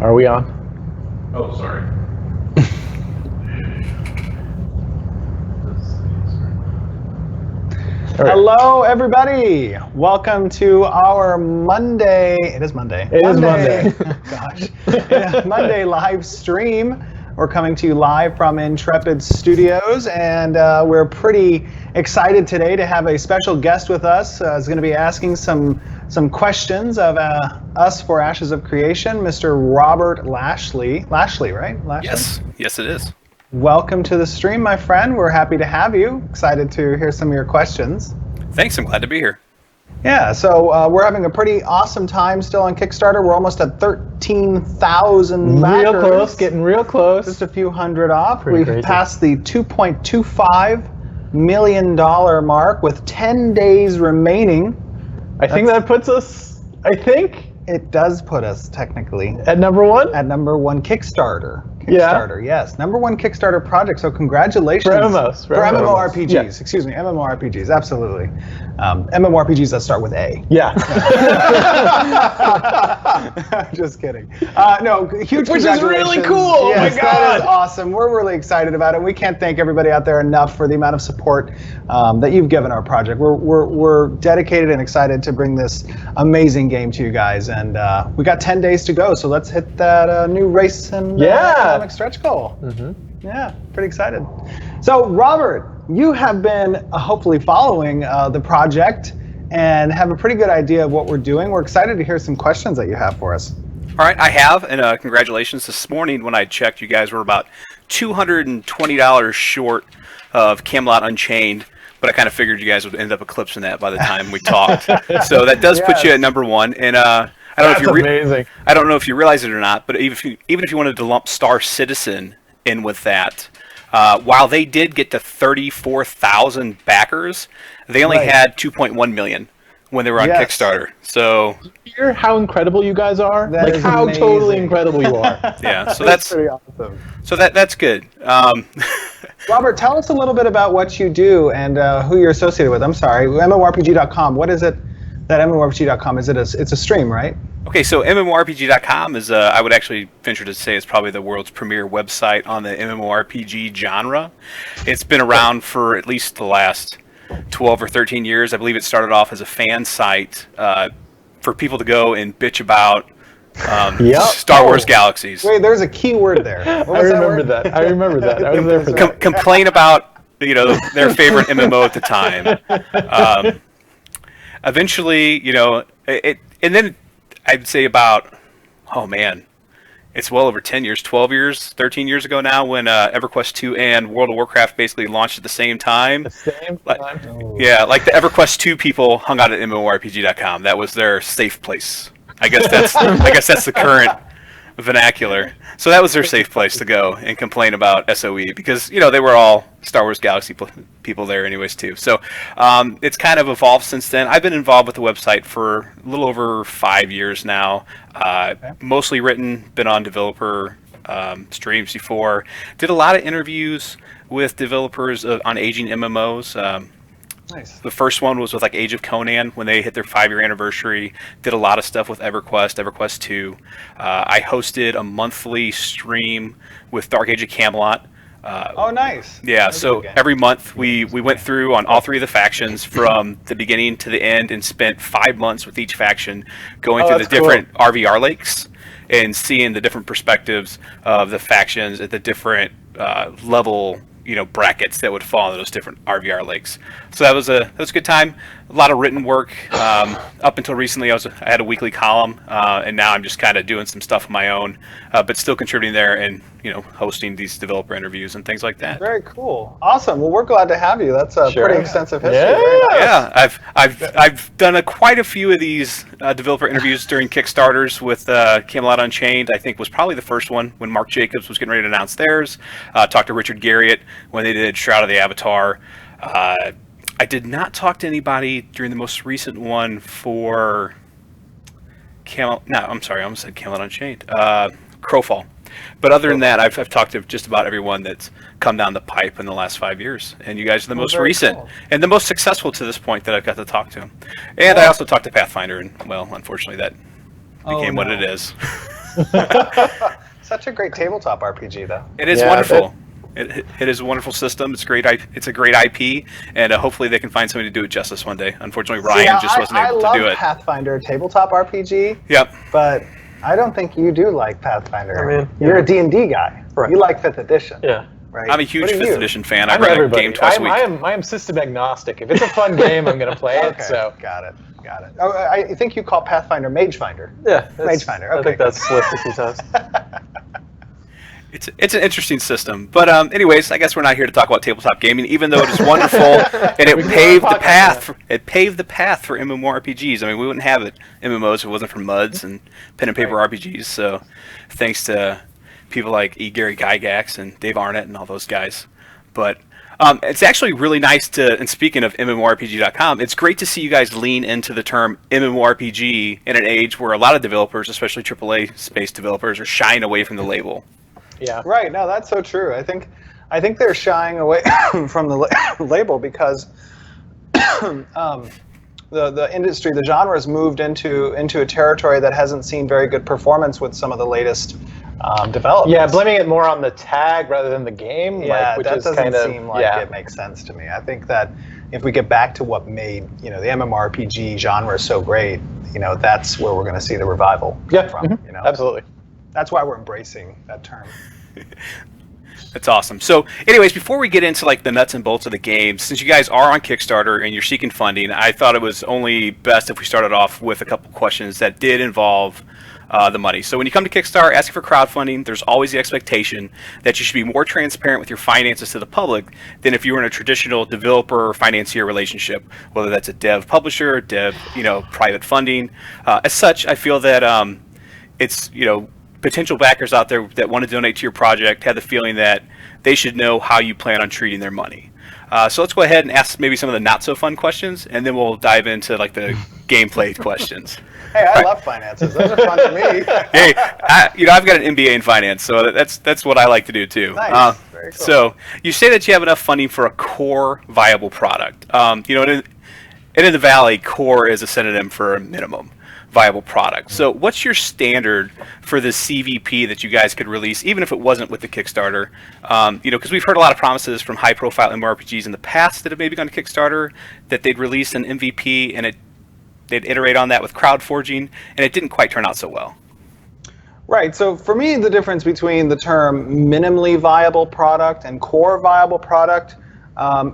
Are we on? Oh, sorry. Right. Hello, everybody. Welcome to our Monday. It is Monday. It is Monday. Gosh. Yeah, Monday live stream. We're coming to you live from Intrepid Studios, and we're pretty excited today to have a special guest with us. He's going to be asking some questions of us for Ashes of Creation, Mr. Robert Lashley. Lashley, right? Lashley? Yes, it is. Welcome to the stream, my friend. We're happy to have you. Excited to hear some of your questions. Thanks, I'm glad to be here. Yeah, so we're having a pretty awesome time still on Kickstarter. We're almost at 13,000 backers. Real close, getting real close. Just a few hundred off. Pretty We've crazy. passed the $2.25 million mark with 10 days remaining. I think that puts us, It does put us technically at number one. at number one Kickstarter. Yeah. Kickstarter, yes. Number one Kickstarter project, so congratulations. For MMOs. For MMOs. MMORPGs, Yeah. excuse me, MMORPGs, absolutely. MMORPGs that start with A. Yeah. Just kidding. No, huge Which is really congratulations. cool. Oh my Yes, that God. is awesome. We're really excited about it. We can't thank everybody out there enough for the amount of support that you've given our project. We're dedicated and excited to bring this amazing game to you guys. And we got 10 days to go, so let's hit that new race and economic stretch goal. Yeah, pretty excited. So, Robert, you have been hopefully following the project and have a pretty good idea of what we're doing. We're excited to hear some questions that you have for us. All right, I have, and congratulations. This morning when I checked, you guys were about $220 short of Camelot Unchained, but I kind of figured you guys would end up eclipsing that by the time we talked. So that does put you at number one, and I don't know if you amazing. I don't know if you realize it or not, but even if you wanted to lump Star Citizen in with that, while they did get to 34,000 backers, they only had 2.1 million when they were on Kickstarter. So Hear how incredible you guys are? That like is how amazing. totally incredible you are. yeah, so that's pretty awesome. that's good. Robert, tell us a little bit about what you do and who you're associated with. I'm sorry, MMORPG.com. What is it that MMORPG.com is? It's a stream, right? Okay, so MMORPG.com is, I would actually venture to say, it's probably the world's premier website on the MMORPG genre. It's been around for at least the last 12 or 13 years. I believe it started off as a fan site for people to go and bitch about Star Wars Galaxies. Wait, there's a key word there. What I was remember word? that. I remember that. I was there for that. Complain about their favorite MMO at the time. Eventually, and then I'd say about, it's well over 10 years, 12 years, 13 years ago now when EverQuest 2 and World of Warcraft basically launched at the same time. The same time. Yeah, like the EverQuest 2 people hung out at MMORPG.com. That was their safe place. I guess that's the current vernacular. So that was their safe place to go and complain about SOE because, they were all Star Wars Galaxy people there anyways too. So it's kind of evolved since then. I've been involved with the website for a little over 5 years now. Mostly written, been on developer streams before. Did a lot of interviews with developers on aging MMOs. Nice. The first one was with Age of Conan when they hit their 5-year anniversary. Did a lot of stuff with EverQuest 2. I hosted a monthly stream with Dark Age of Camelot. Oh, nice. Yeah, so every month we went through on all 3 of the factions from the beginning to the end and spent 5 months with each faction going through the different RVR lakes and seeing the different perspectives of the factions at the different level brackets that would fall into those different RVR lakes. So that was a good time. A lot of written work. Up until recently, I had a weekly column, and now I'm just kind of doing some stuff of my own, but still contributing there and hosting these developer interviews and things like that. Very cool. Awesome. Well, we're glad to have you. That's a pretty extensive history. Yeah. Yeah, I've done quite a few of these developer interviews during Kickstarters with Camelot Unchained. I think was probably the first one when Mark Jacobs was getting ready to announce theirs. Talked to Richard Garriott when they did Shroud of the Avatar. I did not talk to anybody during the most recent one for I almost said Camelot Unchained. Crowfall. But other than that, I've talked to just about everyone that's come down the pipe in the last 5 years. And you guys are the most recent and the most successful to this point that I've got to talk to. And I also talked to Pathfinder, and, well, unfortunately, that became what it is. Such a great tabletop RPG, though. It is wonderful. It is a wonderful system. It's great. It's a great IP, and hopefully they can find somebody to do it justice one day. Unfortunately, Ryan just wasn't able to do I love it. Pathfinder tabletop RPG. Yep. But I don't think you do like Pathfinder. I mean, you're a D&D guy. Right. You like 5th edition. Yeah. Right? I'm a huge What are 5th you? edition fan. I I'm run a everybody. game twice a week. I am system agnostic. If it's a fun game, I'm going to play it. Okay, So got it. Oh, I think you call Pathfinder Magefinder. yeah, Magefinder, I okay. think that's slipped a few times. It's an interesting system, but anyways, I guess we're not here to talk about tabletop gaming, even though it is wonderful and it paved the path. It paved the path for MMORPGs. I mean, we wouldn't have it MMOs if it wasn't for MUDs and pen and paper RPGs. So, thanks to people like E. Gary Gygax and Dave Arnett and all those guys. But it's actually really nice to. And speaking of MMORPG.com, it's great to see you guys lean into the term MMORPG in an age where a lot of developers, especially AAA space developers, are shying away from the label. Yeah. Right. No, that's so true. I think they're shying away from the label because the industry, the genre, has moved into a territory that hasn't seen very good performance with some of the latest developments. Yeah, blaming it more on the tag rather than the game. Yeah, which that is doesn't kind of, seem like it makes sense to me. I think that if we get back to what made the MMORPG genre so great, that's where we're going to see the revival come from. Mm-hmm. Absolutely. That's why we're embracing that term. That's awesome. So, anyways, before we get into like the nuts and bolts of the game, since you guys are on Kickstarter and you're seeking funding, I thought it was only best if we started off with a couple questions that did involve the money. So when you come to Kickstarter asking for crowdfunding, there's always the expectation that you should be more transparent with your finances to the public than if you were in a traditional developer or financier relationship, whether that's a dev publisher, dev, private funding. As such, I feel that it's, potential backers out there that want to donate to your project have the feeling that they should know how you plan on treating their money. So let's go ahead and ask maybe some of the not so fun questions, and then we'll dive into like the gameplay questions. Hey, I love finances. Those are fun to me. Hey, I've got an MBA in finance, so that's what I like to do too. Nice. Very cool. So you say that you have enough funding for a core viable product. And in the Valley, core is a synonym for minimum viable product. So what's your standard for the CVP that you guys could release, even if it wasn't with the Kickstarter? Because we've heard a lot of promises from high-profile MMORPGs in the past that have maybe gone to Kickstarter, that they'd release an MVP and they'd iterate on that with crowdforging, and it didn't quite turn out so well. Right. So for me, the difference between the term minimally viable product and core viable product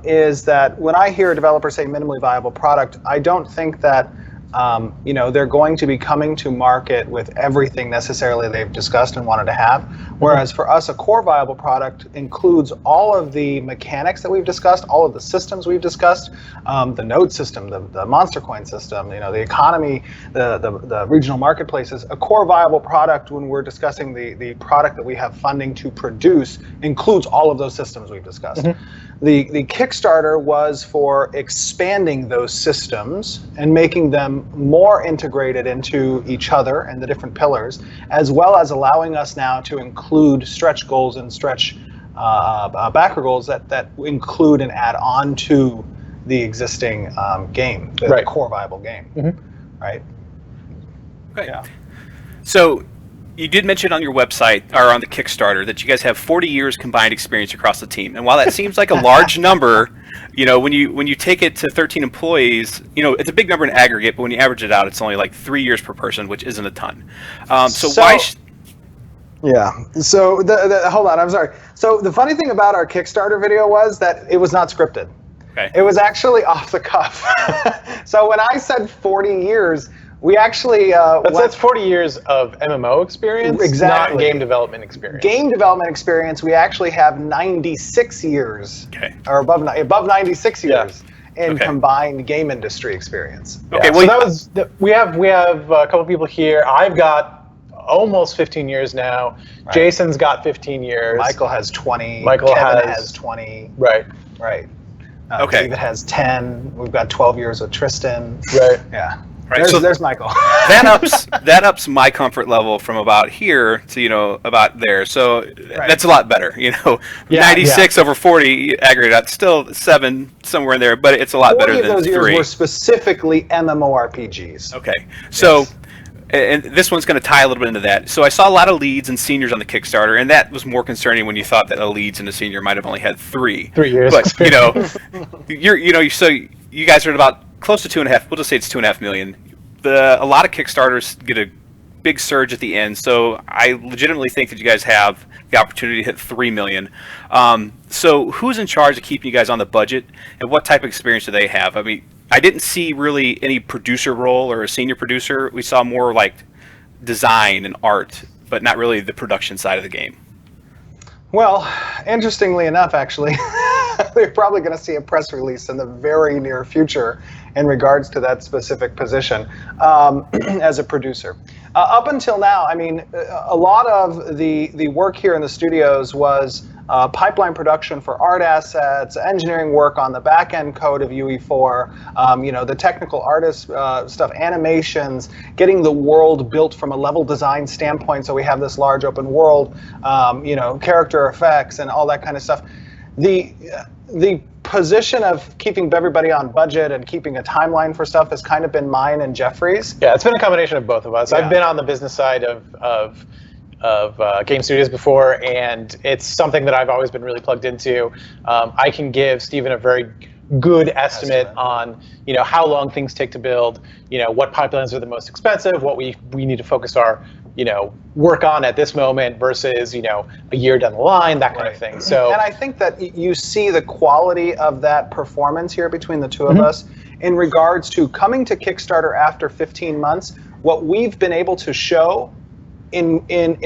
is that when I hear a developer say minimally viable product, I don't think that they're going to be coming to market with everything necessarily they've discussed and wanted to have. Whereas for us, a core viable product includes all of the mechanics that we've discussed, all of the systems we've discussed, the node system, the monster coin system, the economy, the regional marketplaces. A core viable product, when we're discussing the product that we have funding to produce, includes all of those systems we've discussed. The Kickstarter was for expanding those systems and making them more integrated into each other and the different pillars, as well as allowing us now to include stretch goals and stretch backer goals that include and add on to the existing game, the core viable game. Right? Okay. Yeah. So you did mention on your website, or on the Kickstarter, that you guys have 40 years combined experience across the team. And while that seems like a large number, when you take it to 13 employees, it's a big number in aggregate, but when you average it out, it's only like 3 years per person, which isn't a ton. So why... Yeah. So hold on, I'm sorry. So the funny thing about our Kickstarter video was that it was not scripted. Okay. It was actually off the cuff. So when I said 40 years, we actually that's 40 years of MMO experience, exactly. Not game development experience. Game development experience, we actually have 96 years, or above 96 years in combined game industry experience. Okay, so that was we have a couple people here. I've got almost 15 years now. Right. Jason's got 15 years. Michael has 20. Kevin has 20. Right. David has 10. We've got 12 years with Tristan. Right. Yeah. Right. There's Michael. that ups my comfort level from about here to about there. So that's a lot better. 96 over 40 aggregate out, still 7 somewhere in there, but it's a lot better than 3. 40 of those years were specifically MMORPGs. Okay. So And this one's going to tie a little bit into that. So I saw a lot of leads and seniors on the Kickstarter, and that was more concerning when you thought that a leads and a senior might have only had 3 years. But so you guys are at about close to 2.5. We'll just say it's 2.5 million. A lot of Kickstarters get a big surge at the end, so I legitimately think that you guys have the opportunity to hit 3 million. So who's in charge of keeping you guys on the budget, and what type of experience do they have? I mean, I didn't see really any producer role or a senior producer. We saw more like design and art, but not really the production side of the game. Well, interestingly enough, actually, we're probably going to see a press release in the very near future in regards to that specific position as a producer. Up until now, I mean, a lot of the work here in the studios was pipeline production for art assets, engineering work on the back-end code of UE4, the technical artist stuff, animations, getting the world built from a level design standpoint so we have this large open world, character effects and all that kind of stuff. The position of keeping everybody on budget and keeping a timeline for stuff has kind of been mine and Jeffrey's. Yeah, it's been a combination of both of us. Yeah. I've been on the business side of game studios before, and it's something that I've always been really plugged into. I can give Steven a very good estimate on how long things take to build, what pipelines are the most expensive, what we need to focus our work on at this moment versus a year down the line, that kind of thing. So, and I think that you see the quality of that performance here between the two of us in regards to coming to Kickstarter after 15 months, what we've been able to show in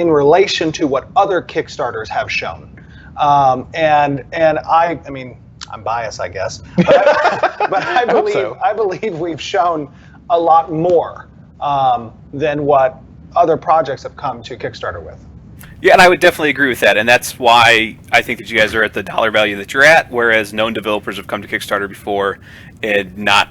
relation to what other Kickstarters have shown. And I mean, I'm biased, I guess, but I believe we've shown a lot more than what other projects have come to Kickstarter with. Yeah, and I would definitely agree with that, and that's why I think that you guys are at the dollar value that you're at, whereas known developers have come to Kickstarter before and not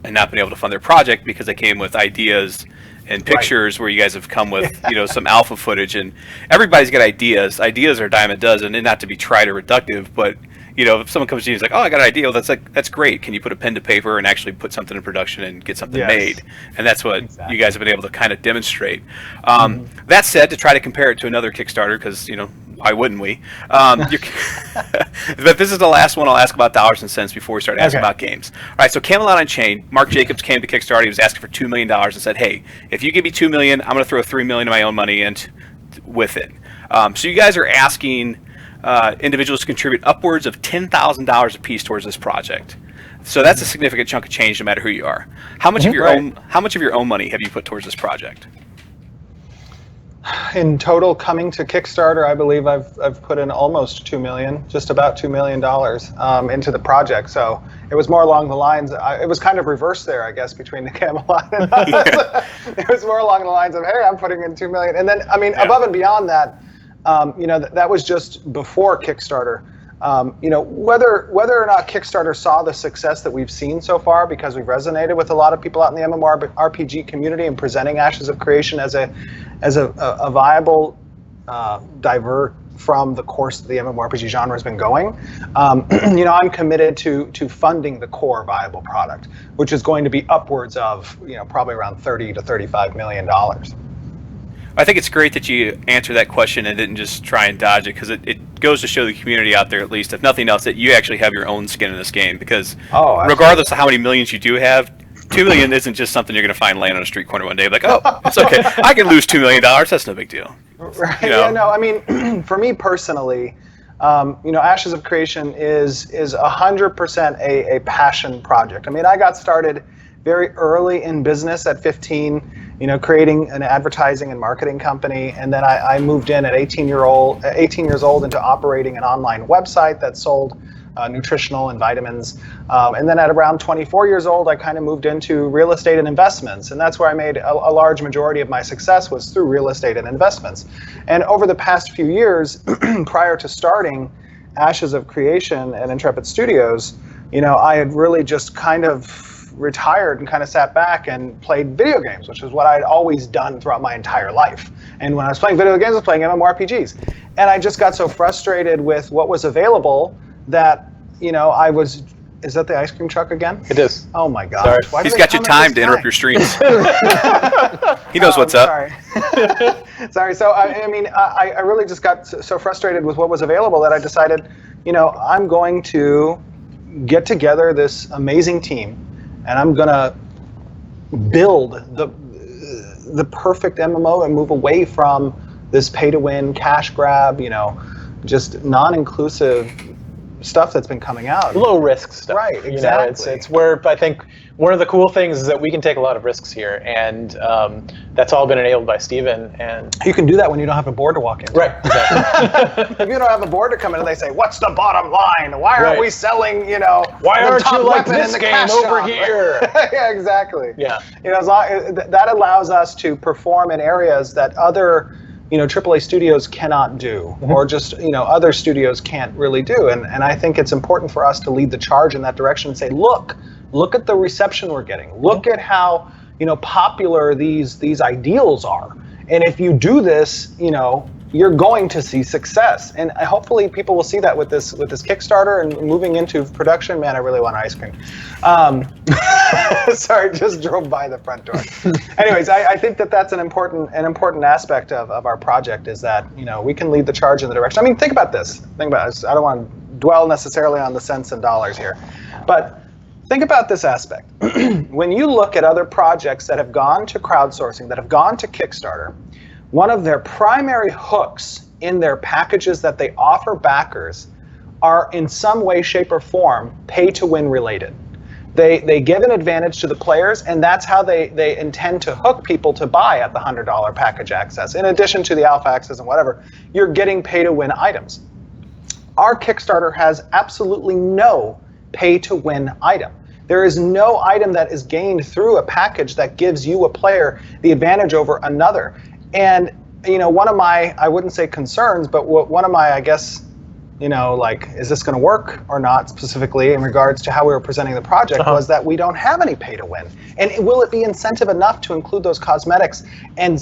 been able to fund their project because they came with ideas and pictures where you guys have come with some alpha footage, and everybody's got ideas. Ideas are a dime a dozen, and not to be trite or reductive, but if someone comes to you and is like, oh, I got an idea, well, that's great. Can you put a pen to paper and actually put something in production and get something made? And that's what you guys have been able to kind of demonstrate. That said, to try to compare it to another Kickstarter, because, why wouldn't we? But this is the last one I'll ask about dollars and cents before we start asking about games. All right, so Camelot Unchained, Mark Jacobs came to Kickstarter. He was asking for $2 million and said, hey, if you give me $2 million, I'm going to throw $3 million of my own money in with it. So you guys are asking individuals to contribute upwards of $10,000 a piece towards this project. So that's a significant chunk of change, no matter who you are. How much of your own money have you put towards this project? In total, coming to Kickstarter, I believe I've put in almost $2 million, just about $2 million into the project. So it was more along the lines. It was kind of reversed there, I guess, between the Camelot and us. It was more along the lines of, hey, I'm putting in $2 million, and then above and beyond that. That was just before Kickstarter. Whether or not Kickstarter saw the success that we've seen so far, because we've resonated with a lot of people out in the MMORPG community and presenting Ashes of Creation as a viable divert from the course that the MMORPG genre has been going. I'm committed to funding the core viable product, which is going to be upwards of probably around $30 to $35 million. I think it's great that you answered that question and didn't just try and dodge it, because it goes to show the community out there, at least, if nothing else, that you actually have your own skin in this game. Because regardless of how many millions you do have, $2 million isn't just something you're going to find laying on a street corner one day. Like, oh, it's okay. I can lose $2 million. That's no big deal. Right. Yeah, no, I mean, for me personally, Ashes of Creation is 100% a passion project. I mean, I got started very early in business at 15, creating an advertising and marketing company, and then I moved in at 18 years old into operating an online website that sold nutritional and vitamins. And then at around 24 years old, I kind of moved into real estate and investments, and that's where I made a large majority of my success was through real estate and investments. And over the past few years, prior to starting Ashes of Creation and Intrepid Studios, I had really just kind of retired and kind of sat back and played video games, which is what I'd always done throughout my entire life. And when I was playing video games, I was playing MMORPGs. And I just got so frustrated with what was available that, I was Is that the ice cream truck again? It is. Oh my gosh. Sorry. Why do He's they got you come at timed this to interrupt your time? streams. He knows what's up. Sorry. Sorry. So I mean, I really just got so frustrated with what was available that I decided, I'm going to get together this amazing team, and I'm gonna build the perfect MMO and move away from this pay-to-win, cash grab, just non-inclusive stuff that's been coming out. Low risk stuff. Right, exactly. It's where I think one of the cool things is that we can take a lot of risks here, and that's all been enabled by Steven. And You can do that when you don't have a board to walk in. right, exactly. If you don't have a board to come in and they say, "What's the bottom line? Why aren't Right. we selling, Why the aren't top you like weapon in this the game cash over shop?" here? Yeah, exactly. Yeah. As long, that allows us to perform in areas that other AAA studios cannot do, or just other studios can't really do. And I think it's important for us to lead the charge in that direction and say, look at the reception we're getting. Look at how popular these ideals are. And if you do this, you're going to see success. And hopefully people will see that with this Kickstarter and moving into production. Man, I really want ice cream. Sorry, just drove by the front door. Anyways, I think that's an important aspect of our project, is that we can lead the charge in the direction. I mean, think about this. I don't want to dwell necessarily on the cents and dollars here, but think about this aspect. When you look at other projects that have gone to crowdsourcing, that have gone to Kickstarter, one of their primary hooks in their packages that they offer backers are in some way, shape, or form pay-to-win related. They give an advantage to the players, and that's how they intend to hook people to buy at the $100 package access. In addition to the alpha access and whatever, you're getting pay-to-win items. Our Kickstarter has absolutely no pay-to-win item. There is no item that is gained through a package that gives you, a player, the advantage over another. And one of my, I wouldn't say concerns, but one of my, I guess, is this going to work or not, specifically in regards to how we were presenting the project, was that we don't have any pay to win. And will it be incentive enough to include those cosmetics and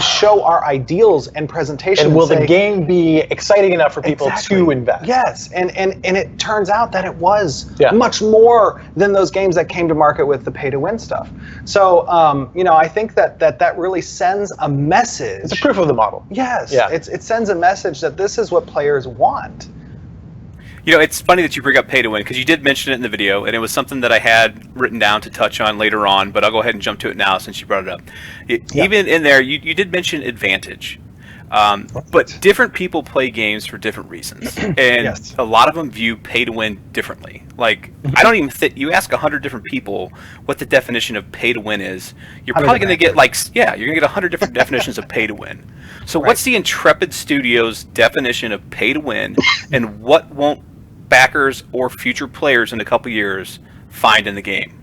show our ideals and presentation? And will the game be exciting enough for people to invest? Yes, and it turns out that it was much more than those games that came to market with the pay to win stuff. So I think that really sends a message. It's a proof of the model. Yes, Yeah. It sends a message that this is what players want. It's funny that you bring up pay to win, because you did mention it in the video, and it was something that I had written down to touch on later on, but I'll go ahead and jump to it now since you brought it up. Even in there, you did mention advantage. But different people play games for different reasons, and a lot of them view pay to win differently. Like, I don't even think you ask 100 different people what the definition of pay to win is. You're probably going to get you're going to get 100 different definitions of pay to win. So what's the Intrepid Studios definition of pay to win, and what won't backers or future players in a couple years find in the game?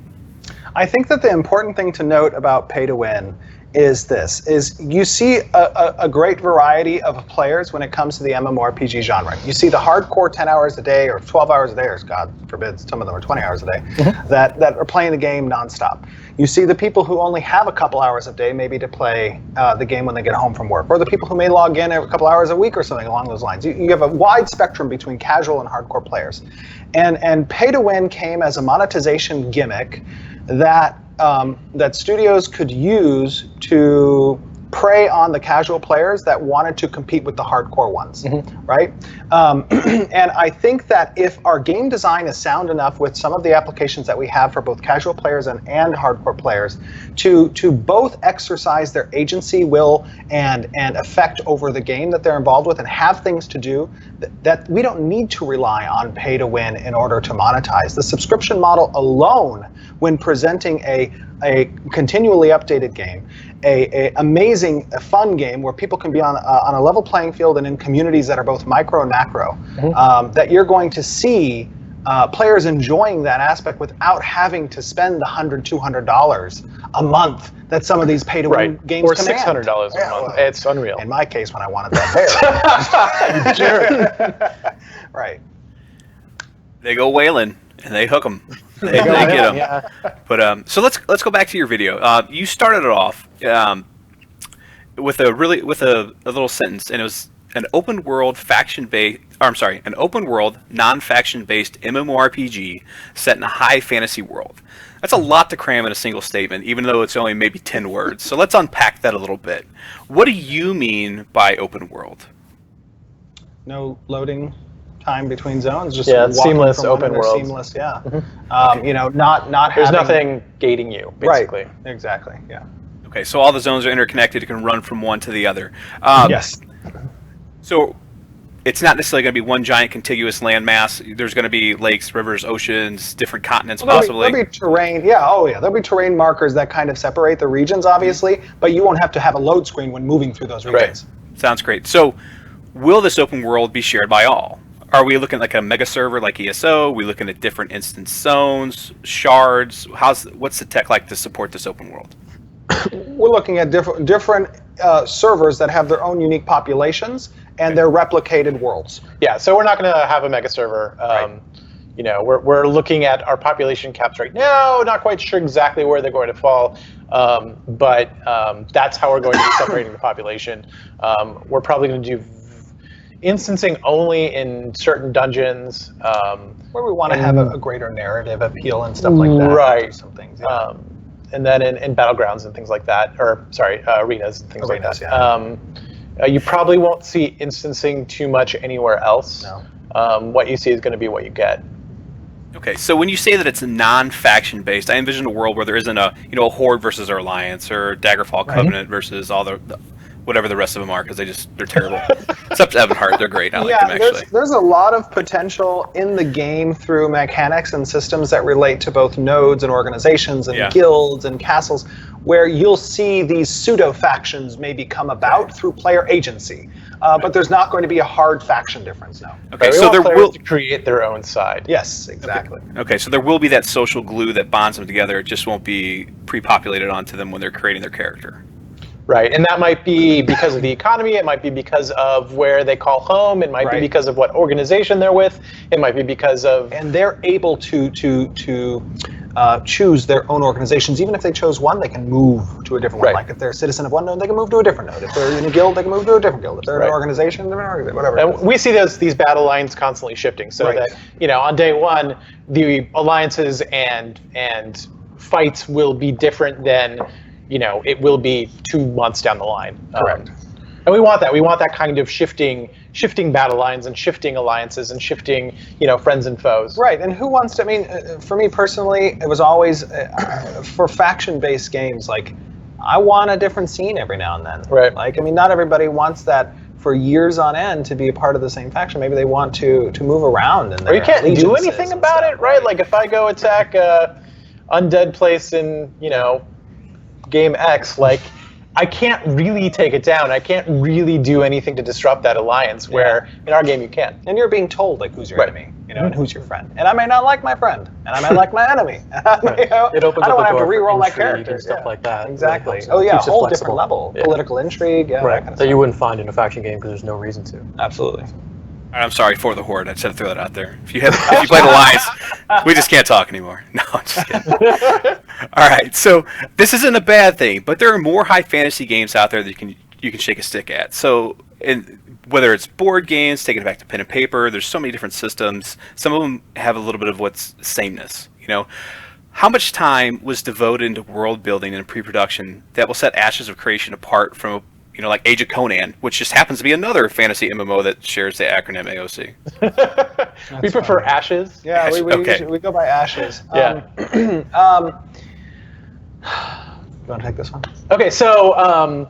I think that the important thing to note about pay to win is you see a great variety of players when it comes to the MMORPG genre. You see the hardcore 10 hours a day or 12 hours a day, or God forbid, some of them are 20 hours a day, that are playing the game nonstop. You see the people who only have a couple hours a day maybe to play the game when they get home from work, or the people who may log in a couple hours a week or something along those lines. You have a wide spectrum between casual and hardcore players. And pay to win came as a monetization gimmick that studios could use to prey on the casual players that wanted to compete with the hardcore ones, right? And I think that if our game design is sound enough with some of the applications that we have for both casual players and hardcore players to both exercise their agency, will, and effect over the game that they're involved with, and have things to do, that we don't need to rely on pay to win in order to monetize. The subscription model alone, when presenting a continually updated game, a amazing, fun game where people can be on a level playing field and in communities that are both micro and macro, that you're going to see players enjoying that aspect without having to spend the $100, $200 a month that some of these pay-to-win games or command. $600 a month. Well, it's unreal. In my case, when I wanted that bear. Right. They go whaling and they hook them. They get them. Yeah. But so let's go back to your video. You started it off with a little sentence, and it was, an open world non-faction based MMORPG set in a high fantasy world. That's a lot to cram in a single statement, even though it's only maybe 10 words. So let's unpack that a little bit. What do you mean by open world? No loading time between zones. Just it's walking seamless from one open to world. Seamless, yeah. Not There's having, nothing gating you, basically. Right. Exactly. Yeah. Okay, so all the zones are interconnected. You can run from one to the other. Yes. So it's not necessarily going to be one giant contiguous landmass. There's going to be lakes, rivers, oceans, different continents, possibly. There'll be terrain. Yeah. Oh, yeah. There'll be terrain markers that kind of separate the regions, obviously, but you won't have to have a load screen when moving through those regions. Right. Sounds great. So, will this open world be shared by all? Are we looking at like a mega server like ESO? Are we looking at different instance zones, shards? What's the tech like to support this open world? We're looking at different servers that have their own unique populations and their replicated worlds. Yeah, so we're not going to have a mega server. We're looking at our population caps right now. Not quite sure exactly where they're going to fall, but that's how we're going to be separating the population. We're probably going to do instancing only in certain dungeons. Where we want to have a greater narrative appeal and stuff like that. Right. Some things. Yeah. And then in battlegrounds and things like that, arenas and things like that. Yeah. You probably won't see instancing too much anywhere else. No. What you see is going to be what you get. Okay, so when you say that it's non-faction based, I envision a world where there isn't a Horde versus our Alliance or Daggerfall Covenant versus all the whatever the rest of them are, because they're terrible. Except Evanheart, they're great. I like them actually. There's a lot of potential in the game through mechanics and systems that relate to both nodes and organizations and guilds and castles, where you'll see these pseudo-factions maybe come about through player agency. But there's not going to be a hard faction difference now. Okay, so there will create their own side. Yes, exactly. Okay, so there will be that social glue that bonds them together. It just won't be pre-populated onto them when they're creating their character. Right, and that might be because of the economy, it might be because of where they call home, it might be because of what organization they're with, it might be because of... And they're able to choose their own organizations. Even if they chose one, they can move to a different one. Like if they're a citizen of one node, they can move to a different node. If they're in a guild, they can move to a different guild. If they're in an organization, whatever. And we see these battle lines constantly shifting, so that on day one, the alliances and fights will be different than it will be 2 months down the line. Correct. And we want that. We want that kind of shifting battle lines and shifting alliances and shifting, friends and foes. Right. And who wants to? I mean, for me personally, it was always for faction-based games. Like, I want a different scene every now and then. Right. Like, I mean, not everybody wants that for years on end to be a part of the same faction. Maybe they want to move around. And or you can't do anything about it, right? Like, if I go attack a undead place in, game X, like, I can't really take it down. I can't really do anything to disrupt that alliance, where in our game you can. And you're being told, like, who's your enemy, and who's your friend. And I may not like my friend, and I may like my enemy. It opens I don't up want to have to for re-roll my intrigue character. and stuff like that. Exactly. Really Oh yeah, a keeps it whole flexible. different level. Political intrigue, that kind of that you stuff. wouldn't find in a faction game because there's no reason to. Absolutely. I'm sorry for the Horde. I just had to throw that out there. If you play the Alliance, we just can't talk anymore. No, I'm just kidding. All right, so this isn't a bad thing, but there are more high fantasy games out there that you can shake a stick at. So, whether it's board games, taking it back to pen and paper, there's so many different systems. Some of them have a little bit of what's sameness. How much time was devoted into world building and pre-production that will set Ashes of Creation apart from like Age of Conan, which just happens to be another fantasy MMO that shares the acronym AOC. We prefer Ashes. Yeah, we go by Ashes. Yeah. You want to take this one? Okay, so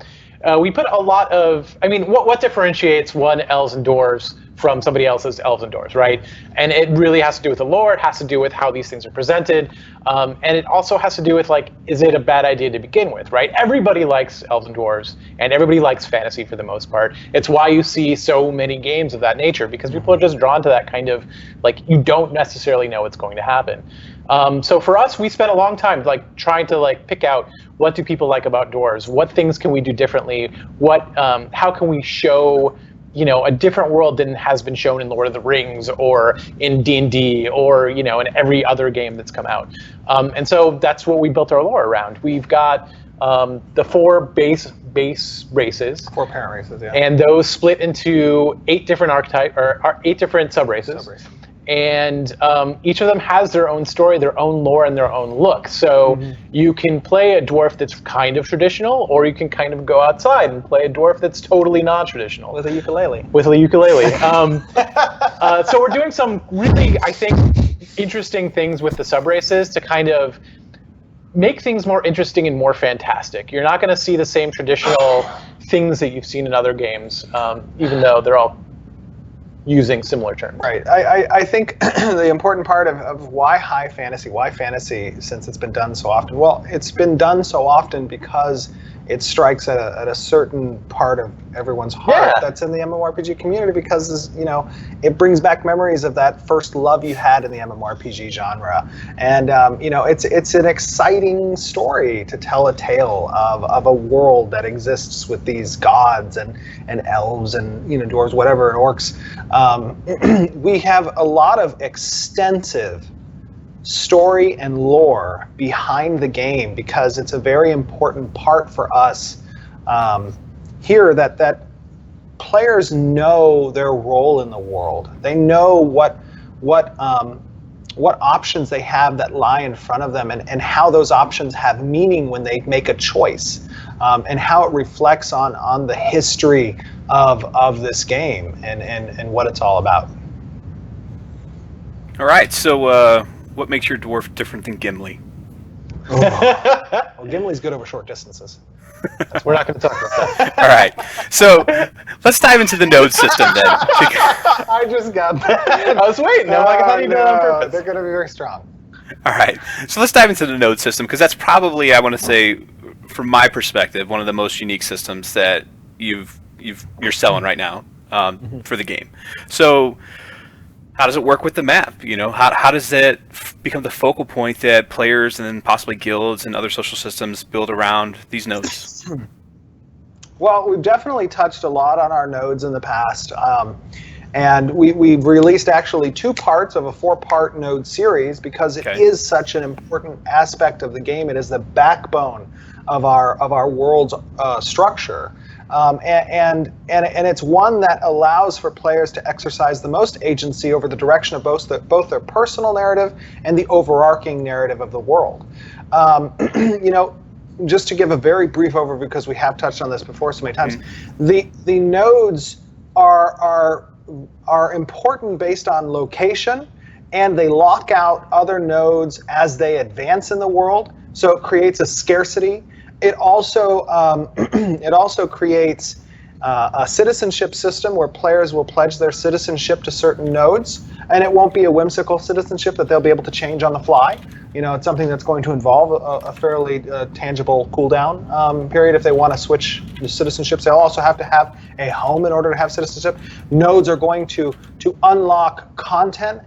we put a lot of, what differentiates one Elves and Dwarves from somebody else's Elves and Dwarves, right? And it really has to do with the lore, it has to do with how these things are presented, and it also has to do with, like, is it a bad idea to begin with, right? Everybody likes Elves and Dwarves, and everybody likes fantasy for the most part. It's why you see so many games of that nature, because people are just drawn to that kind of, like, you don't necessarily know what's going to happen. So for us, we spent a long time, like, trying to, like, pick out what do people like about dwarves, what things can we do differently, how can we show a different world than has been shown in Lord of the Rings or in D&D or, in every other game that's come out. And so that's what we built our lore around. We've got the 4 base races, 4 parent races, yeah. and those split into 8 different archetype or 8 different sub-races. And each of them has their own story, their own lore, and their own look. So you can play a dwarf that's kind of traditional, or you can kind of go outside and play a dwarf that's totally non-traditional. With a ukulele. With a ukulele. So we're doing some really, I think, interesting things with the sub-races to kind of make things more interesting and more fantastic. You're not going to see the same traditional things that you've seen in other games, even though they're all using similar terms. Right. I think the important part of why high fantasy, since it's been done so often? Well, it's been done so often because it strikes at a certain part of everyone's heart that's in the MMORPG community, because it brings back memories of that first love you had in the MMORPG genre, and it's an exciting story to tell a tale of a world that exists with these gods and elves and dwarves, whatever, and orcs. We have a lot of extensive story and lore behind the game, because it's a very important part for us here that players know their role in the world. They know what options they have that lie in front of them, and how those options have meaning when they make a choice, and how it reflects on the history of this game and what it's all about. All right, so what makes your dwarf different than Gimli? Well, Gimli's good over short distances. We're not going to talk about that. All right, so let's dive into the node system then. I just got that. I was waiting. I'm like, I thought you did it on purpose. They're going to be very strong. All right, so let's dive into the node system, because that's probably, I want to say, from my perspective, one of the most unique systems that you're selling right now for the game. So how does it work with the map? How does it become the focal point that players and then possibly guilds and other social systems build around these nodes? Well, we've definitely touched a lot on our nodes in the past. And we've released actually 2 parts of a 4-part node series, because it is such an important aspect of the game. It is the backbone of our world's structure. And it's one that allows for players to exercise the most agency over the direction of both their personal narrative and the overarching narrative of the world. Just to give a very brief overview, because we have touched on this before so many times, the nodes are important based on location, and they lock out other nodes as they advance in the world. So it creates a scarcity. It also creates a citizenship system where players will pledge their citizenship to certain nodes, and it won't be a whimsical citizenship that they'll be able to change on the fly. It's something that's going to involve a fairly tangible cooldown period if they want to switch the citizenships. They'll also have to have a home in order to have citizenship. Nodes are going to unlock content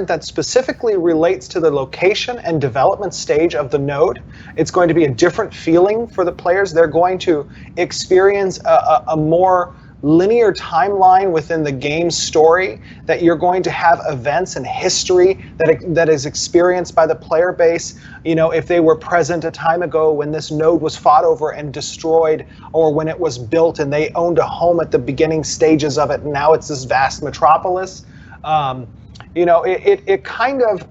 that specifically relates to the location and development stage of the node. It's going to be a different feeling for the players. They're going to experience a more linear timeline within the game's story, that you're going to have events and history that is experienced by the player base. If they were present a time ago when this node was fought over and destroyed, or when it was built and they owned a home at the beginning stages of it, and now it's this vast metropolis. It kind of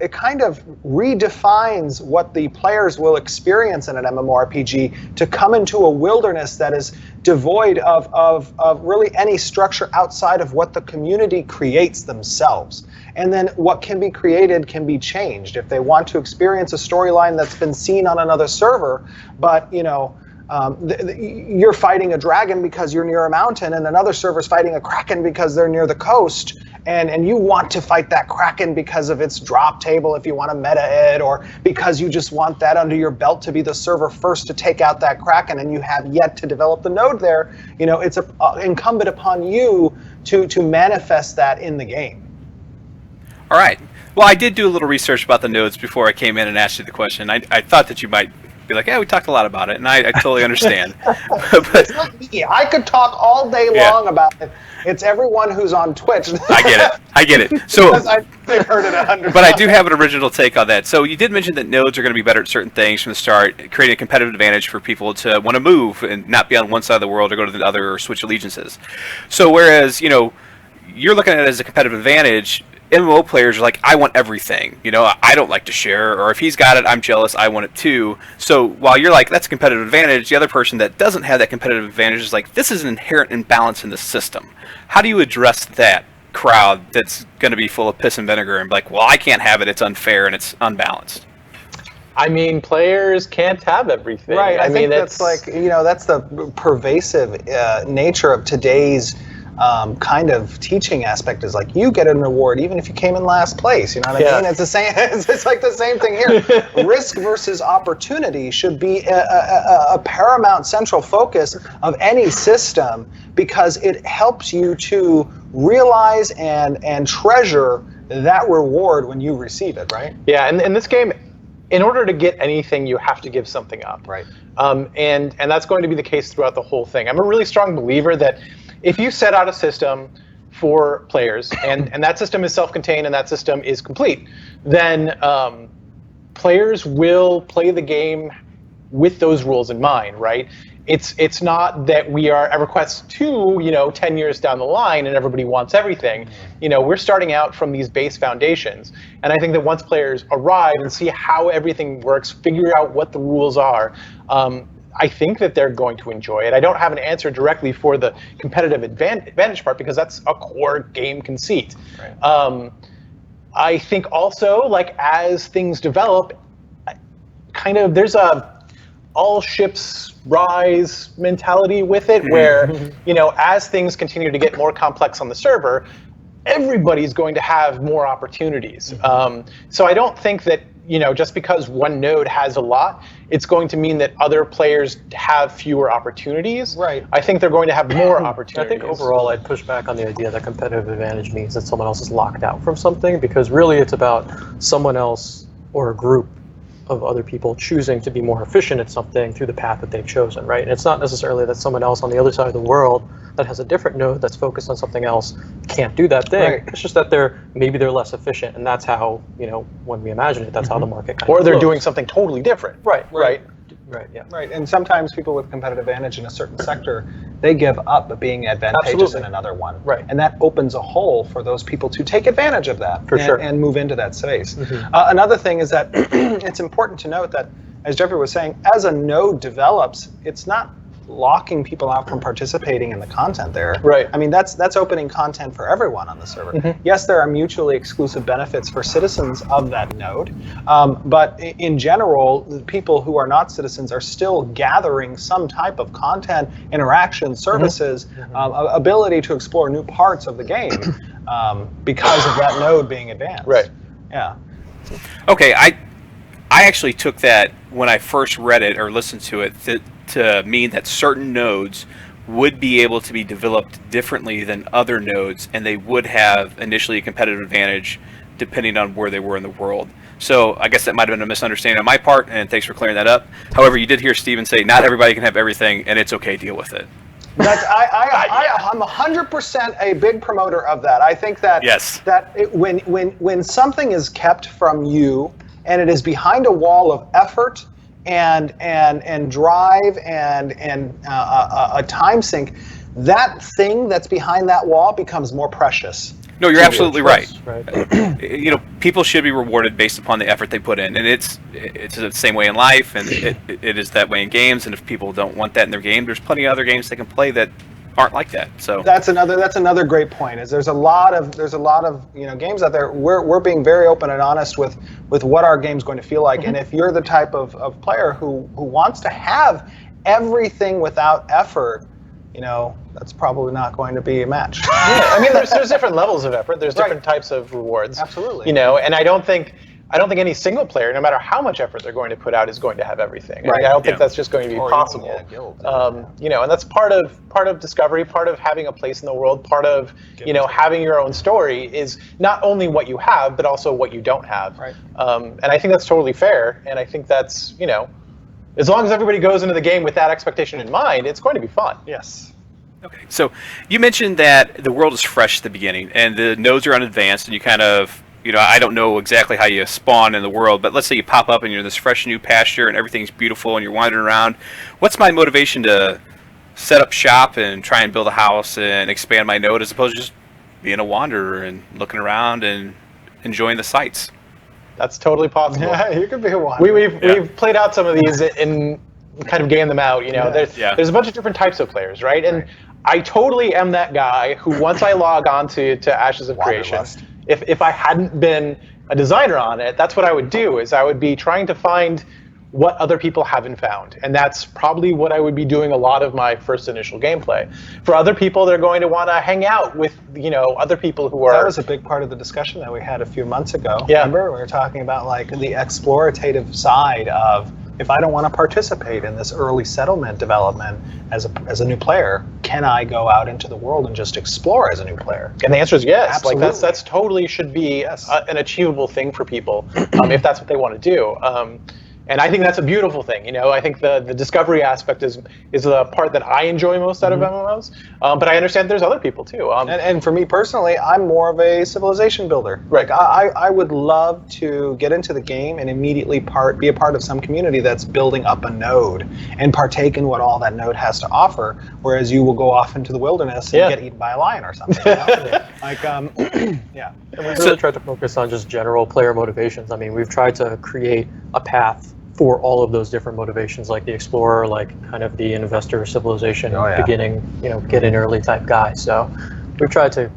redefines what the players will experience in an MMORPG, to come into a wilderness that is devoid of really any structure outside of what the community creates themselves. And then what can be created can be changed. If they want to experience a storyline that's been seen on another server, but you're fighting a dragon because you're near a mountain, and another server's fighting a kraken because they're near the coast, and you want to fight that kraken because of its drop table if you want to meta it, or because you just want that under your belt to be the server first to take out that kraken, and you have yet to develop the node there. It's incumbent upon you to manifest that in the game. All right. Well, I did do a little research about the nodes before I came in and asked you the question. I thought that you might be like, yeah, we talked a lot about it, and I totally understand. It's not me. I could talk all day long about it. It's everyone who's on Twitch. I get it. So, They've heard it 100 but I do have an original take on that. So you did mention that nodes are going to be better at certain things from the start, creating a competitive advantage for people to want to move and not be on one side of the world or go to the other or switch allegiances. So whereas, you're looking at it as a competitive advantage, MMO players are like, I want everything. I don't like to share, or if he's got it, I'm jealous, I want it too. So while you're like, that's a competitive advantage, the other person that doesn't have that competitive advantage is like, this is an inherent imbalance in the system. How do you address that crowd that's going to be full of piss and vinegar and be like, well, I can't have it, it's unfair and it's unbalanced? I mean, players can't have everything. Right. I think that's like, that's the pervasive nature of today's kind of teaching aspect is like, you get an award even if you came in last place. You know what I mean? It's the same. It's like the same thing here. Risk versus opportunity should be a paramount central focus of any system, because it helps you to realize and treasure that reward when you receive it, right? Yeah, and in this game, in order to get anything, you have to give something up. Right. And that's going to be the case throughout the whole thing. I'm a really strong believer that if you set out a system for players and that system is self-contained and that system is complete, then players will play the game with those rules in mind, right? It's not that we are EverQuest 2, 10 years down the line and everybody wants everything. We're starting out from these base foundations. And I think that once players arrive and see how everything works, figure out what the rules are, I think that they're going to enjoy it. I don't have an answer directly for the competitive advantage part, because that's a core game conceit. Right. I think also, like, as things develop, kind of there's a all ships rise mentality with it, where as things continue to get more complex on the server, everybody's going to have more opportunities. So I don't think that just because one node has a lot, it's going to mean that other players have fewer opportunities. Right. I think they're going to have more opportunities. I think overall I'd push back on the idea that competitive advantage means that someone else is locked out from something, because really it's about someone else or a group of other people choosing to be more efficient at something through the path that they've chosen, right? And it's not necessarily that someone else on the other side of the world that has a different node that's focused on something else can't do that thing. Right. It's just that maybe they're less efficient, and that's how, when we imagine it, that's how the market kind of Or they're flows. doing something totally different. Right. Yeah. Right, and sometimes people with competitive advantage in a certain sector, they give up being advantageous in another one. Right. And that opens a hole for those people to take advantage of that and move into that space. Another thing is that it's important to note that, as Jeffrey was saying, as a node develops, it's not locking people out from participating in the content there. Right. I mean, that's opening content for everyone on the server. Yes, there are mutually exclusive benefits for citizens of that node, but in general, people who are not citizens are still gathering some type of content, interaction, services, ability to explore new parts of the game because of that node being advanced. Right. Yeah. Okay, I actually took that when I first read it or listened to it to mean that certain nodes would be able to be developed differently than other nodes, and they would have initially a competitive advantage depending on where they were in the world. So I guess that might have been a misunderstanding on my part, and thanks for clearing that up. However, you did hear Steven say not everybody can have everything, and it's okay, deal with it. I'm 100% a big promoter of that. I think that when something is kept from you and it is behind a wall of effort and drive and a time sink, that thing that's behind that wall becomes more precious. No, you're absolutely right. People should be rewarded based upon the effort they put in, and it's the same way in life, and it is that way in games. And if people don't want that in their game, there's plenty of other games they can play that aren't like that. So that's another great point. Is there's a lot of games out there. We're being very open and honest with what our game's going to feel like, and if you're the type of player who wants to have everything without effort, that's probably not going to be a match. Yeah, I mean, there's different levels of effort. There's different types of rewards. Absolutely. And I don't think any single player, no matter how much effort they're going to put out, is going to have everything. Right. I don't think that's just going to be possible. Even, guild, and that's part of discovery, part of having a place in the world, part of having your own story is not only what you have, but also what you don't have. Right. And I think that's totally fair. And I think that's as long as everybody goes into the game with that expectation in mind, it's going to be fun. Yes. Okay, so you mentioned that the world is fresh at the beginning, and the nodes are unadvanced, and you kind of, I don't know exactly how you spawn in the world, but let's say you pop up and you're in this fresh new pasture, and everything's beautiful, and you're wandering around. What's my motivation to set up shop and try and build a house and expand my node as opposed to just being a wanderer and looking around and enjoying the sights? That's totally possible. Yeah, you could be a one. We've played out some of these and kind of game them out. There's a bunch of different types of players, right? And I totally am that guy who, once I log on to Ashes of Creation, if I hadn't been a designer on it, that's what I would do, is I would be trying to find what other people haven't found. And that's probably what I would be doing a lot of my first initial gameplay. For other people, they're going to want to hang out with, other people who are... That was a big part of the discussion that we had a few months ago. Yeah. Remember? We were talking about like the explorative side of, if I don't want to participate in this early settlement development as a new player, can I go out into the world and just explore as a new player? And the answer is yes. Absolutely. Like that's totally should be an achievable thing for people if that's what they want to do. And I think that's a beautiful thing. I think the discovery aspect is the part that I enjoy most out of MMOs. But I understand there's other people too. And for me personally, I'm more of a civilization builder. Right. Like I would love to get into the game and immediately be a part of some community that's building up a node and partake in what all that node has to offer. Whereas you will go off into the wilderness and get eaten by a lion or something. Like, yeah. And we've really tried to focus on just general player motivations. I mean, we've tried to create a path for all of those different motivations, like the explorer, like kind of the investor civilization beginning, get in early type guy. So we've tried to,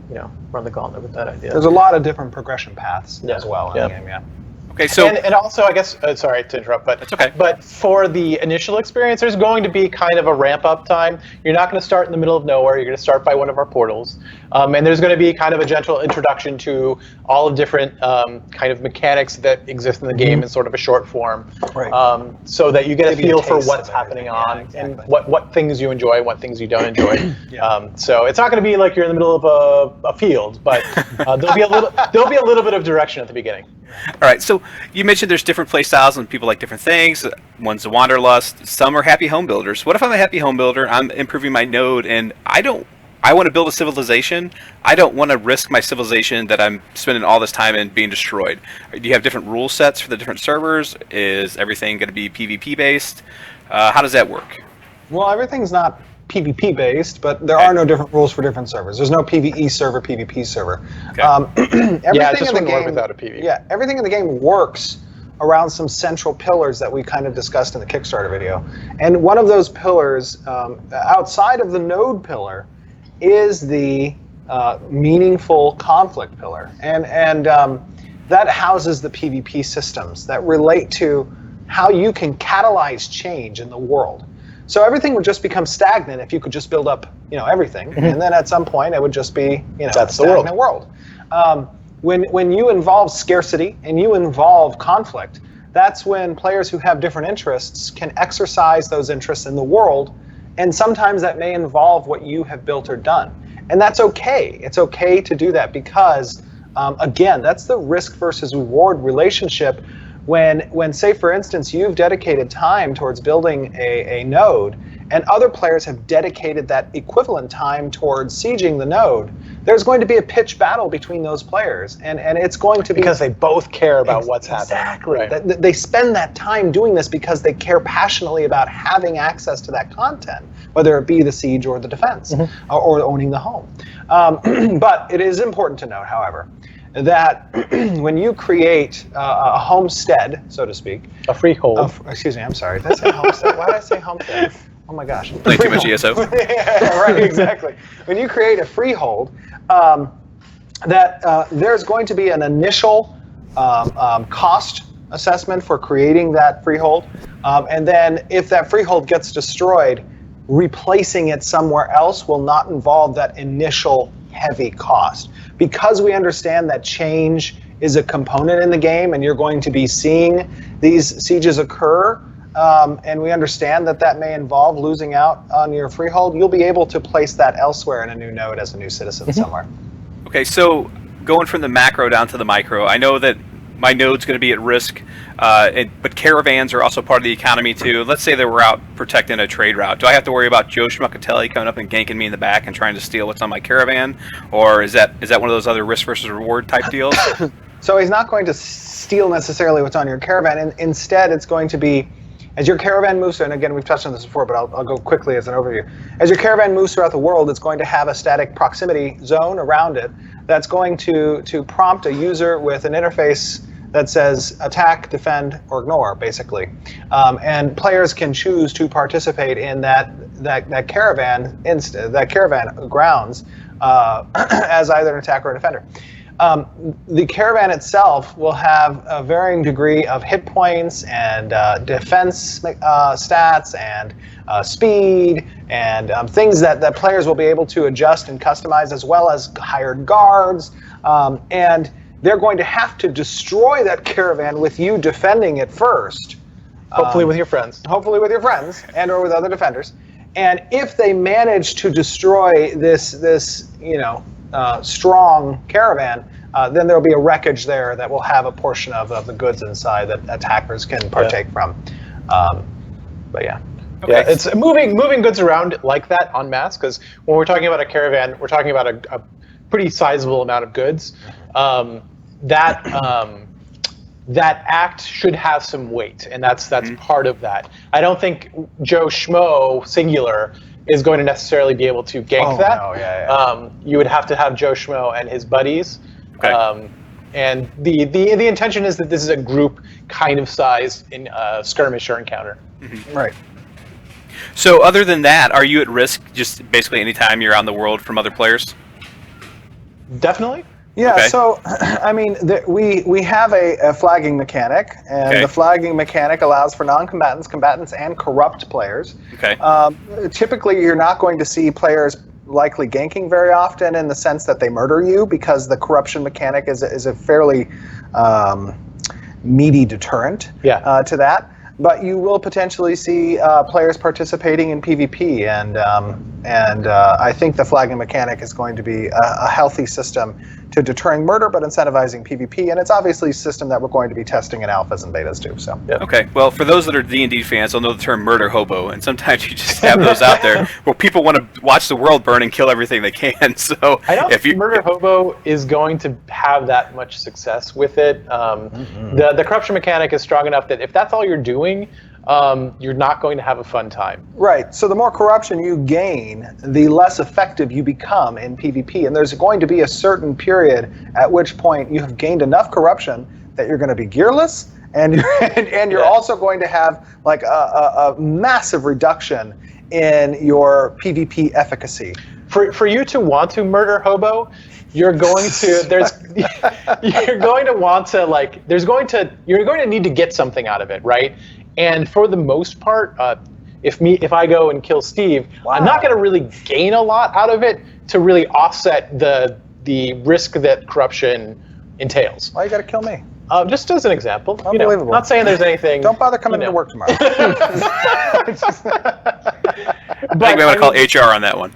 run the gauntlet with that idea. There's a lot of different progression paths as well in the game, Okay, so and also, I guess, sorry to interrupt, but That's okay. But for the initial experience, there's going to be kind of a ramp-up time. You're not going to start in the middle of nowhere. You're going to start by one of our portals, and there's going to be kind of a gentle introduction to all of different kind of mechanics that exist in the game in sort of a short form, so that you get a feel for what's happening on and what things you enjoy and what things you don't enjoy. So it's not going to be like you're in the middle of a field, but there'll be a little bit of direction at the beginning. All right, so you mentioned there's different play styles and people like different things. One's a wanderlust, some are happy home builders. What if I'm a happy home builder, I'm improving my node, and I want to build a civilization. I don't want to risk my civilization that I'm spending all this time in being destroyed. Do you have different rule sets for the different servers? Is everything going to be PvP based? How does that work? Well, everything's not PvP based, but there are no different rules for different servers. There's no PvE server, PvP server. Okay. Everything in the game without a PvE. Yeah, everything in the game works around some central pillars that we kind of discussed in the Kickstarter video. And one of those pillars, outside of the node pillar, is the meaningful conflict pillar. And that houses the PvP systems that relate to how you can catalyze change in the world. So everything would just become stagnant if you could just build up, everything, and then at some point it would just be, That's a stagnant world. When you involve scarcity and you involve conflict, that's when players who have different interests can exercise those interests in the world, and sometimes that may involve what you have built or done, and that's okay. It's okay to do that because, again, that's the risk versus reward relationship. When say, for instance, you've dedicated time towards building a node, and other players have dedicated that equivalent time towards sieging the node, there's going to be a pitched battle between those players, and it's going to be... Because they both care about what's happening. Exactly. Right. They spend that time doing this because they care passionately about having access to that content, whether it be the siege or the defense, or owning the home. But it is important to note, however, that when you create a homestead, so to speak, A freehold. Excuse me, I'm sorry. Did I say homestead? Why did I say homestead? Oh my gosh. Playing too much ESO. Yeah, right, exactly. When you create a freehold, there's going to be an initial cost assessment for creating that freehold, and then if that freehold gets destroyed, replacing it somewhere else will not involve that initial heavy cost. Because we understand that change is a component in the game and you're going to be seeing these sieges occur, and we understand that may involve losing out on your freehold, you'll be able to place that elsewhere in a new node as a new citizen somewhere. Okay, so going from the macro down to the micro, I know that my node's going to be at risk, but caravans are also part of the economy too. Let's say that we're out protecting a trade route. Do I have to worry about Joe Schmuckatelli coming up and ganking me in the back and trying to steal what's on my caravan, or is that one of those other risk versus reward type deals? So he's not going to steal necessarily what's on your caravan, and instead it's going to be, as your caravan moves, and again, we've touched on this before, but I'll go quickly as an overview. As your caravan moves throughout the world, it's going to have a static proximity zone around it that's going to prompt a user with an interface that says attack, defend, or ignore, basically. And players can choose to participate in that caravan grounds as either an attacker or a defender. The caravan itself will have a varying degree of hit points and defense stats and speed and things that players will be able to adjust and customize, as well as hired guards. And they're going to have to destroy that caravan with you defending it first. Hopefully with your friends. Hopefully with your friends and or with other defenders. And if they manage to destroy this strong caravan, then there'll be a wreckage there that will have a portion of the goods inside that attackers can partake from. But yeah. Okay. Yeah, it's moving goods around like that en masse, because when we're talking about a caravan, we're talking about a pretty sizable amount of goods. That act should have some weight, and that's part of that. I don't think Joe Schmo singular is going to necessarily be able to gank that. No, yeah. You would have to have Joe Schmo and his buddies. Okay. And the intention is that this is a group kind of size in skirmish or encounter. Mm-hmm. Right. So other than that, are you at risk just basically anytime you're out in the world from other players? Definitely. Yeah, Okay. so, I mean, we have a flagging mechanic, and Okay. the flagging mechanic allows for non-combatants, combatants, and corrupt players. Okay. Typically, you're not going to see players likely ganking very often in the sense that they murder you, because the corruption mechanic is a fairly meaty deterrent to that. But you will potentially see players participating in PvP, and I think the flagging mechanic is going to be a healthy system to deterring murder, but incentivizing PvP, and it's obviously a system that we're going to be testing in alphas and betas too. So. Yeah. Okay, well, for those that are D&D fans, they'll know the term murder hobo, and sometimes you just have those out there where people want to watch the world burn and kill everything they can. So I don't if you think Murder Hobo is going to have that much success with it. The corruption mechanic is strong enough that if that's all you're doing, you're not going to have a fun time. Right. So the more corruption you gain, the less effective you become in PvP. And there's going to be a certain period at which point you have gained enough corruption that you're going to be gearless, and you're also going to have like a massive reduction in your PvP efficacy. For you to want to murder Hobo, you're going to you're going to need to get something out of it, right? And for the most part, if I go and kill Steve, I'm not going to really gain a lot out of it to really offset the risk that corruption entails. Why you got to kill me? Just as an example, Unbelievable. Not saying there's anything. Don't bother coming to work tomorrow. I think we want to call HR on that one.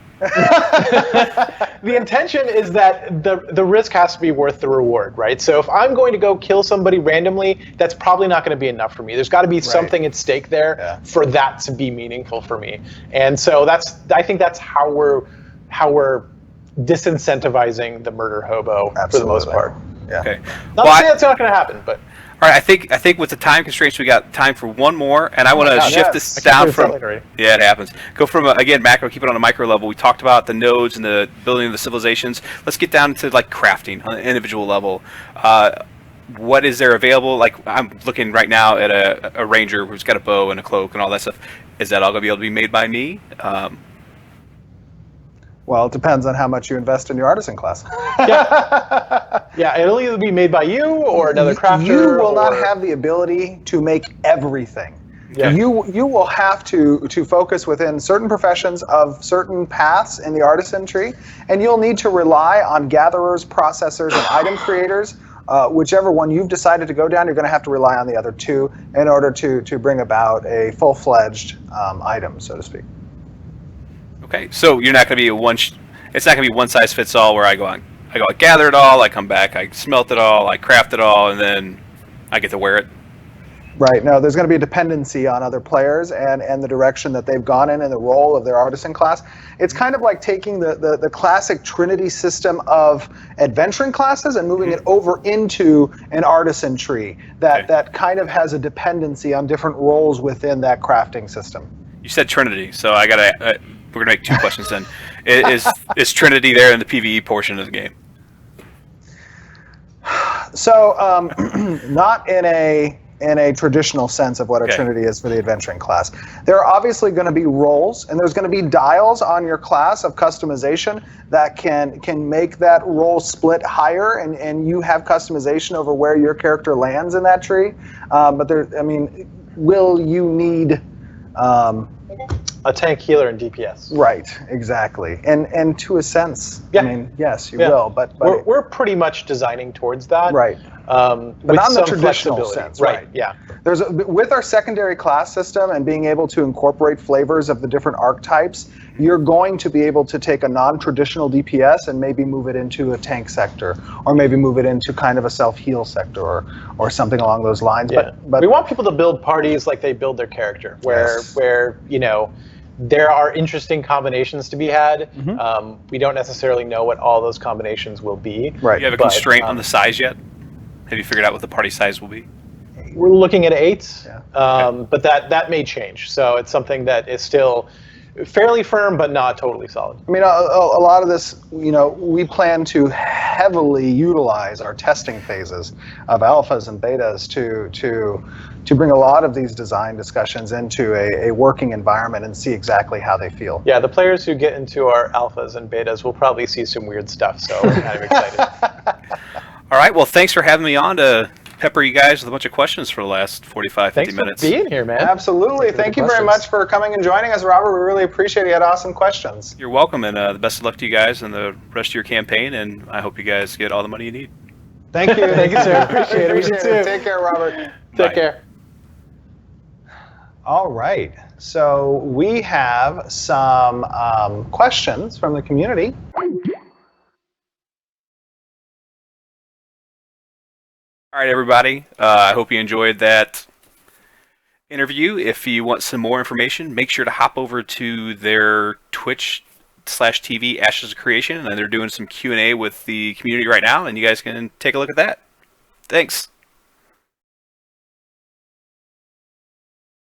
The intention is that the risk has to be worth the reward, right? So if I'm going to go kill somebody randomly, that's probably not going to be enough for me. There's got to be something at stake there for that to be meaningful for me. And so I think that's how we're disincentivizing the murder hobo for the most part. Yeah. Okay. Not to say that's not going to happen, but All right, I think with the time constraints, we got time for one more, and I want to shift this down from. Yeah, it happens. Go from again macro, keep it on a micro level. We talked about the nodes and the building of the civilizations. Let's get down to like crafting on an individual level. What is there available? Like I'm looking right now at a ranger who's got a bow and a cloak and all that stuff. Is that all going to be able to be made by me? Well, it depends on how much you invest in your artisan class. Yeah, it'll either be made by you or another crafter. You will not have the ability to make everything. Yeah. You will have to focus within certain professions of certain paths in the artisan tree, and you'll need to rely on gatherers, processors, and item creators. Whichever one you've decided to go down, you're going to have to rely on the other two in order to bring about a full-fledged item, so to speak. Okay, so you're not going to be it's not going to be one size fits all where I go out, gather it all, I come back, I smelt it all, I craft it all, and then I get to wear it. Right. No, there's going to be a dependency on other players and the direction that they've gone in and the role of their artisan class. It's kind of like taking the classic Trinity system of adventuring classes and moving it over into an artisan tree that kind of has a dependency on different roles within that crafting system. You said Trinity, so I gotta. We're gonna make two questions then. Is Trinity there in the PvE portion of the game? So, not in a traditional sense of what a Okay. Trinity is for the adventuring class. There are obviously going to be roles, and there's going to be dials on your class of customization that can make that role split higher, and you have customization over where your character lands in that tree. But will you need A tank, healer, and DPS. right, exactly, and to a sense, Yeah. I mean, yes, you Yeah. will, but We're pretty much designing towards that. right. But not in the traditional sense, right. Yeah. With our secondary class system and being able to incorporate flavors of the different archetypes, you're going to be able to take a non-traditional DPS and maybe move it into a tank sector, or maybe move it into kind of a self-heal sector, or something along those lines. Yeah. But we want people to build parties like they build their character, where there are interesting combinations to be had. We don't necessarily know what all those combinations will be. right, Do you have a But, constraint on the size yet? Have you figured out what the party size will be? We're looking at 8, Yeah. but that may change. So it's something that is still fairly firm, but not totally solid. I mean, a lot of this, we plan to heavily utilize our testing phases of alphas and betas to bring a lot of these design discussions into a working environment and see exactly how they feel. Yeah, the players who get into our alphas and betas will probably see some weird stuff, so we're kind of excited. All right. Well, thanks for having me on to pepper you guys with a bunch of questions for the last 45, 50 Thanks minutes. for being here, man. Absolutely. Thank you very much for coming and joining us, Robert. We really appreciate it. You had awesome questions. You're welcome, and the best of luck to you guys and the rest of your campaign, and I hope you guys get all the money you need. Thank you. Thank you, sir. Appreciate it. We should too. Take care, Robert. Take Bye. care. All right. So we have some questions from the community. All right, everybody. I hope you enjoyed that interview. If you want some more information, make sure to hop over to their Twitch/TV, Ashes of Creation, and they're doing some Q&A with the community right now, and you guys can take a look at that. Thanks.